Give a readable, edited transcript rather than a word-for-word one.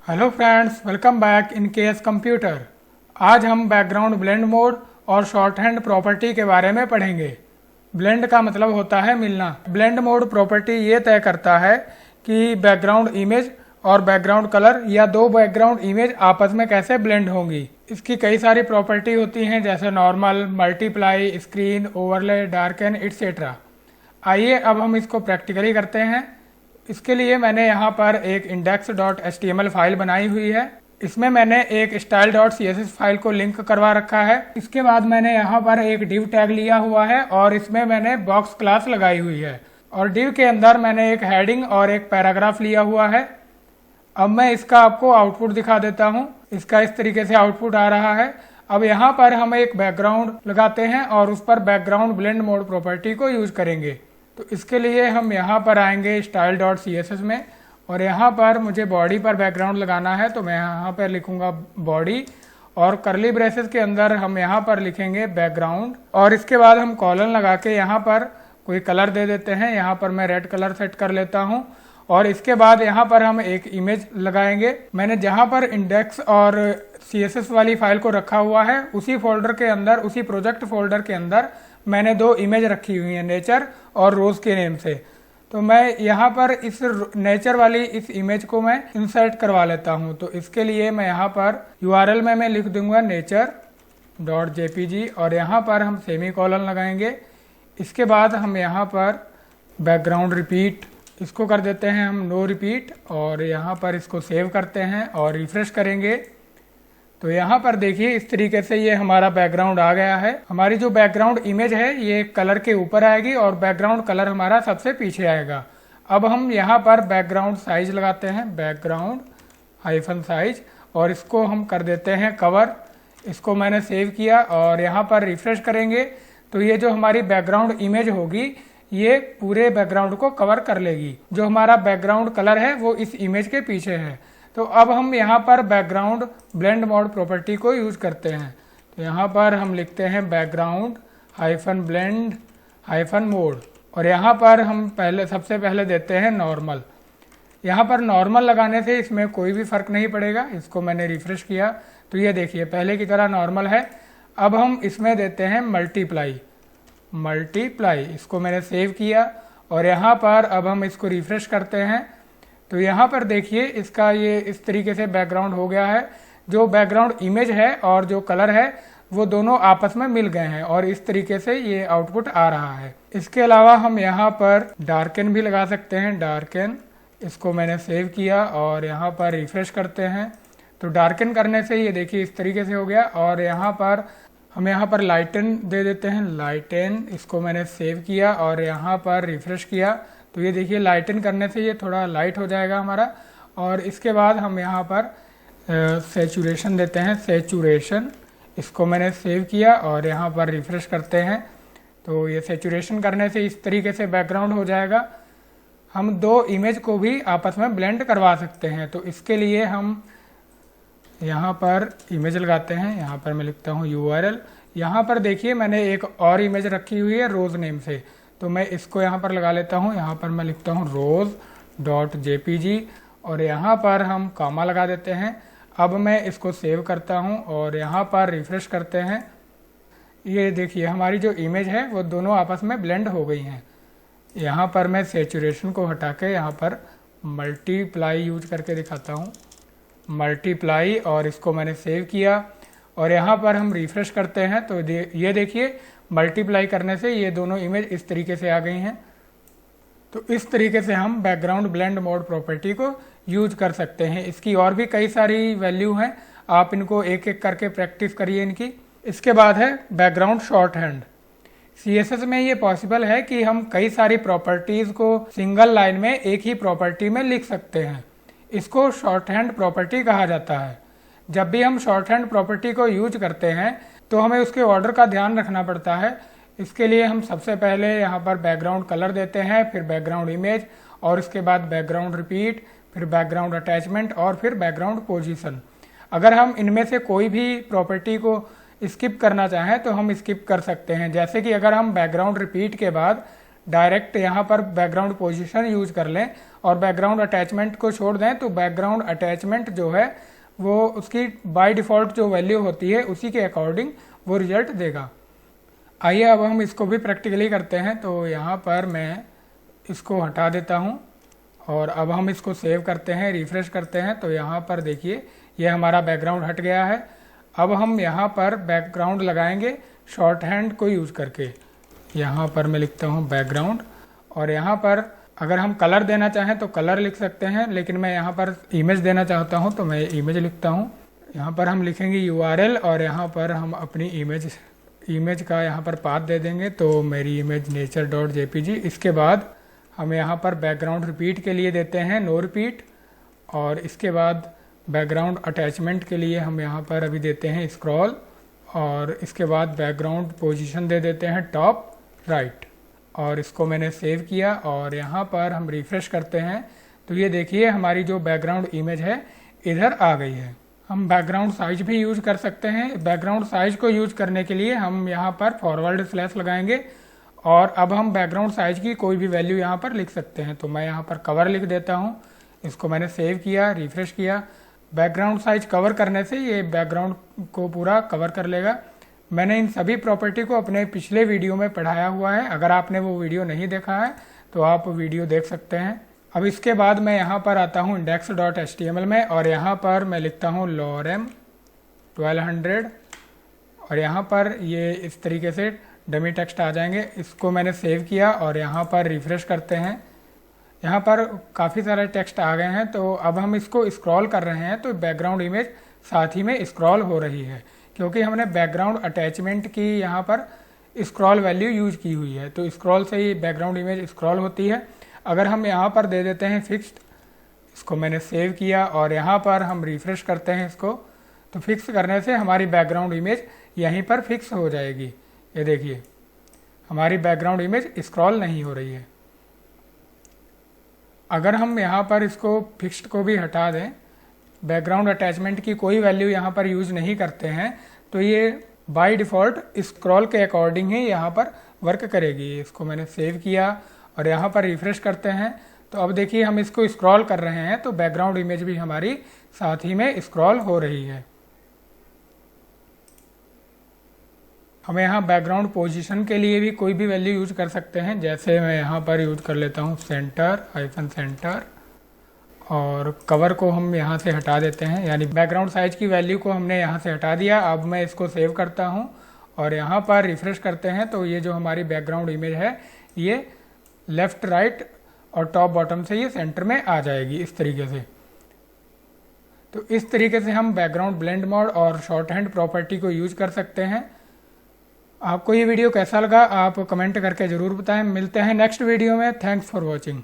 Hello friends, welcome back in KS computer. आज हम background blend mode और shorthand property के बारे में पढ़ेंगे। ब्लेंड का मतलब होता है मिलना। ब्लेंड मोड प्रॉपर्टी ये तय करता है कि बैकग्राउंड इमेज और बैकग्राउंड कलर या दो बैकग्राउंड इमेज आपस में कैसे ब्लेंड होंगी। इसकी कई सारी प्रॉपर्टी होती हैं, जैसे normal, multiply, screen, overlay, darken, etcetera. आइए अब हम इसको प्रैक्टिकली करते हैं। इसके लिए मैंने यहाँ पर एक index.html फाइल बनाई हुई है। इसमें मैंने एक style.css फाइल को लिंक करवा रखा है। इसके बाद मैंने यहाँ पर एक div टैग लिया हुआ है और इसमें मैंने बॉक्स क्लास लगाई हुई है और div के अंदर मैंने एक हेडिंग और एक पैराग्राफ लिया हुआ है। अब मैं इसका आपको आउटपुट दिखा देता हूँ। इसका इस तरीके से आउटपुट आ रहा है। अब यहाँ पर हम एक बैकग्राउंड लगाते हैं और उस पर बैकग्राउंड ब्लेंड मोड प्रॉपर्टी को यूज करेंगे। तो इसके लिए हम यहाँ पर आएंगे style.css में और यहाँ पर मुझे बॉडी पर बैकग्राउंड लगाना है, तो मैं यहाँ पर लिखूंगा बॉडी और करली ब्रेसेस के अंदर हम यहाँ पर लिखेंगे बैकग्राउंड और इसके बाद हम कॉलन लगा के यहाँ पर कोई कलर दे देते हैं। यहाँ पर मैं रेड कलर सेट कर लेता हूँ और इसके बाद यहाँ पर हम एक इमेज लगाएंगे। मैंने जहाँ पर इंडेक्स और CSS वाली फाइल को रखा हुआ है उसी फोल्डर के अंदर, उसी प्रोजेक्ट फोल्डर के अंदर मैंने दो इमेज रखी हुई है, नेचर और रोज के नेम से। तो मैं यहाँ पर इस नेचर वाली इस इमेज को मैं इंसर्ट करवा लेता हूँ। तो इसके लिए मैं यहाँ पर URL में मैं लिख दूंगा nature.jpg और यहाँ पर हम सेमी कॉलन लगाएंगे। इसके बाद हम यहाँ पर बैकग्राउंड रिपीट इसको कर देते हैं हम नो रिपीट और यहाँ पर इसको सेव करते हैं और रिफ्रेश करेंगे। तो यहाँ पर देखिए इस तरीके से ये हमारा बैकग्राउंड आ गया है। हमारी जो बैकग्राउंड इमेज है ये कलर के ऊपर आएगी और बैकग्राउंड कलर हमारा सबसे पीछे आएगा। अब हम यहाँ पर बैकग्राउंड साइज लगाते हैं, बैकग्राउंड हाइफन साइज, और इसको हम कर देते हैं कवर। इसको मैंने सेव किया और यहाँ पर रिफ्रेश करेंगे तो ये जो हमारी बैकग्राउंड इमेज होगी ये पूरे बैकग्राउंड को कवर कर लेगी। जो हमारा बैकग्राउंड कलर है वो इस इमेज के पीछे है। तो अब हम यहाँ पर बैकग्राउंड ब्लेंड मोड प्रॉपर्टी को यूज करते हैं। तो यहाँ पर हम लिखते हैं background hyphen blend hyphen mode और यहाँ पर हम सबसे पहले देते हैं नॉर्मल। यहाँ पर नॉर्मल लगाने से इसमें कोई भी फर्क नहीं पड़ेगा। इसको मैंने रिफ्रेश किया तो ये देखिए पहले की तरह नॉर्मल है। अब हम इसमें देते हैं मल्टीप्लाई। इसको मैंने सेव किया और यहाँ पर अब हम इसको रिफ्रेश करते हैं तो यहाँ पर देखिए इसका ये इस तरीके से बैकग्राउंड हो गया है। जो बैकग्राउंड इमेज है और जो कलर है वो दोनों आपस में मिल गए हैं और इस तरीके से ये आउटपुट आ रहा है। इसके अलावा हम यहाँ पर डार्कन भी लगा सकते हैं, डार्कन। इसको मैंने सेव किया और यहाँ पर रिफ्रेश करते हैं तो डार्कन करने से ये देखिए इस तरीके से हो गया। और यहाँ पर हम यहाँ पर लाइटन दे देते हैं, लाइटन। इसको मैंने सेव किया और यहाँ पर रिफ्रेश किया तो ये देखिए लाइटन करने से ये थोड़ा लाइट हो जाएगा हमारा। और इसके बाद हम यहाँ पर सैचुरेशन देते हैं, सैचुरेशन। इसको मैंने सेव किया और यहाँ पर रिफ्रेश करते हैं तो ये सैचुरेशन करने से इस तरीके से बैकग्राउंड हो जाएगा। हम दो इमेज को भी आपस में ब्लेंड करवा सकते हैं। तो इसके लिए हम यहाँ पर इमेज लगाते हैं। यहाँ पर मैं लिखता हूँ URL। यहाँ पर देखिए मैंने एक और इमेज रखी हुई है रोज नेम से, तो मैं इसको यहाँ पर लगा लेता हूँ। यहाँ पर मैं लिखता हूँ rose.jpg और यहाँ पर हम कॉमा लगा देते हैं। अब मैं इसको सेव करता हूँ और यहाँ पर रिफ्रेश करते हैं। ये देखिए हमारी जो इमेज है वो दोनों आपस में ब्लेंड हो गई हैं। यहाँ पर मैं सैचुरेशन को हटा के यहाँ पर मल्टीप्लाई यूज करके दिखाता हूँ, मल्टीप्लाई, और इसको मैंने सेव किया और यहाँ पर हम रिफ्रेश करते हैं तो ये देखिए मल्टीप्लाई करने से ये दोनों इमेज इस तरीके से आ गई हैं। तो इस तरीके से हम बैकग्राउंड ब्लेंड मोड प्रॉपर्टी को यूज कर सकते हैं। इसकी और भी कई सारी वैल्यू हैं, आप इनको एक एक करके प्रैक्टिस करिए इनकी। इसके बाद है बैकग्राउंड शॉर्ट हैंड। CSS में ये पॉसिबल है कि हम कई सारी प्रॉपर्टीज को सिंगल लाइन में एक ही प्रॉपर्टी में लिख सकते हैं। इसको शॉर्ट हैंड प्रॉपर्टी कहा जाता है। जब भी हम शॉर्ट हैंड प्रॉपर्टी को यूज करते हैं तो हमें उसके ऑर्डर का ध्यान रखना पड़ता है। इसके लिए हम सबसे पहले यहाँ पर बैकग्राउंड कलर देते हैं, फिर बैकग्राउंड इमेज और इसके बाद बैकग्राउंड रिपीट, फिर बैकग्राउंड अटैचमेंट और फिर बैकग्राउंड पोजीशन। अगर हम इनमें से कोई भी प्रॉपर्टी को स्किप करना चाहें तो हम स्किप कर सकते हैं। जैसे कि अगर हम बैकग्राउंड रिपीट के बाद डायरेक्ट यहाँ पर बैकग्राउंड पोजीशन यूज कर लें और बैकग्राउंड अटैचमेंट को छोड़ दें तो बैकग्राउंड अटैचमेंट जो है वो उसकी बाय डिफ़ॉल्ट जो वैल्यू होती है उसी के अकॉर्डिंग वो रिजल्ट देगा। आइए अब हम इसको भी प्रैक्टिकली करते हैं। तो यहाँ पर मैं इसको हटा देता हूँ और अब हम इसको सेव करते हैं, रिफ्रेश करते हैं। तो यहाँ पर देखिए ये हमारा बैकग्राउंड हट गया है। अब हम यहाँ पर बैकग्राउंड लगाएंगे शॉर्ट हैंड को यूज करके। यहाँ पर मैं लिखता हूँ बैकग्राउंड और यहाँ पर अगर हम कलर देना चाहें तो कलर लिख सकते हैं, लेकिन मैं यहाँ पर इमेज देना चाहता हूँ तो मैं इमेज लिखता हूँ। यहाँ पर हम लिखेंगे URL और यहाँ पर हम अपनी इमेज का यहाँ पर पाथ दे देंगे। तो मेरी इमेज nature.jpg। इसके बाद हम यहाँ पर बैकग्राउंड रिपीट के लिए देते हैं नो रिपीट और इसके बाद बैकग्राउंड अटैचमेंट के लिए हम यहाँ पर अभी देते हैं स्क्रॉल और इसके बाद बैकग्राउंड पोजीशन दे देते हैं टॉप राइट और इसको मैंने सेव किया और यहाँ पर हम रिफ्रेश करते हैं तो ये देखिए हमारी जो बैकग्राउंड इमेज है इधर आ गई है। हम बैकग्राउंड साइज भी यूज कर सकते हैं। बैकग्राउंड साइज को यूज करने के लिए हम यहाँ पर फॉरवर्ड स्लैश लगाएंगे और अब हम बैकग्राउंड साइज की कोई भी वैल्यू यहाँ पर लिख सकते हैं। तो मैं यहाँ पर कवर लिख देता हूँ। इसको मैंने सेव किया, रिफ्रेश किया। बैकग्राउंड साइज कवर करने से ये बैकग्राउंड को पूरा कवर कर लेगा। मैंने इन सभी प्रॉपर्टी को अपने पिछले वीडियो में पढ़ाया हुआ है। अगर आपने वो वीडियो नहीं देखा है तो आप वीडियो देख सकते हैं। अब इसके बाद मैं यहाँ पर आता हूँ index.html में और यहाँ पर मैं लिखता हूँ lorem 1200 और यहाँ पर ये इस तरीके से डमी टेक्स्ट आ जाएंगे। इसको मैंने सेव किया और यहाँ पर रिफ्रेश करते हैं। यहाँ पर काफ़ी सारे टेक्स्ट आ गए हैं। तो अब हम इसको स्क्रॉल कर रहे हैं तो बैकग्राउंड इमेज साथ ही में स्क्रॉल हो रही है क्योंकि हमने बैकग्राउंड अटैचमेंट की यहाँ पर स्क्रॉल वैल्यू यूज की हुई है। तो स्क्रॉल से ही बैकग्राउंड इमेज स्क्रॉल होती है। अगर हम यहाँ पर दे देते हैं फिक्स्ड, इसको मैंने सेव किया और यहाँ पर हम रिफ्रेश करते हैं इसको, तो फिक्स करने से हमारी बैकग्राउंड इमेज यहीं पर फिक्स हो जाएगी। ये देखिए हमारी बैकग्राउंड इमेज स्क्रॉल नहीं हो रही है। अगर हम यहाँ पर इसको फिक्स्ड को भी हटा दें, बैकग्राउंड अटैचमेंट की कोई वैल्यू यहाँ पर यूज नहीं करते हैं, तो ये बाय डिफ़ॉल्ट स्क्रॉल के अकॉर्डिंग ही यहाँ पर वर्क करेगी। इसको मैंने सेव किया और यहाँ पर रिफ्रेश करते हैं तो अब देखिए हम इसको स्क्रॉल कर रहे हैं तो बैकग्राउंड इमेज भी हमारी साथ ही में स्क्रॉल हो रही है। हम यहाँ बैकग्राउंड पोजीशन के लिए भी कोई भी वैल्यू यूज कर सकते हैं। जैसे मैं यहाँ पर यूज कर लेता हूँ सेंटर और कवर को हम यहाँ से हटा देते हैं, यानी बैकग्राउंड साइज की वैल्यू को हमने यहाँ से हटा दिया। अब मैं इसको सेव करता हूँ और यहाँ पर रिफ्रेश करते हैं तो ये जो हमारी बैकग्राउंड इमेज है ये लेफ्ट राइट और टॉप बॉटम से ये सेंटर में आ जाएगी इस तरीके से। तो इस तरीके से हम बैकग्राउंड ब्लेंड मोड और शॉर्ट हैंड प्रॉपर्टी को यूज कर सकते हैं। आपको ये वीडियो कैसा लगा आप कमेंट करके ज़रूर बताएं। मिलते हैं नेक्स्ट वीडियो में। Thanks for watching.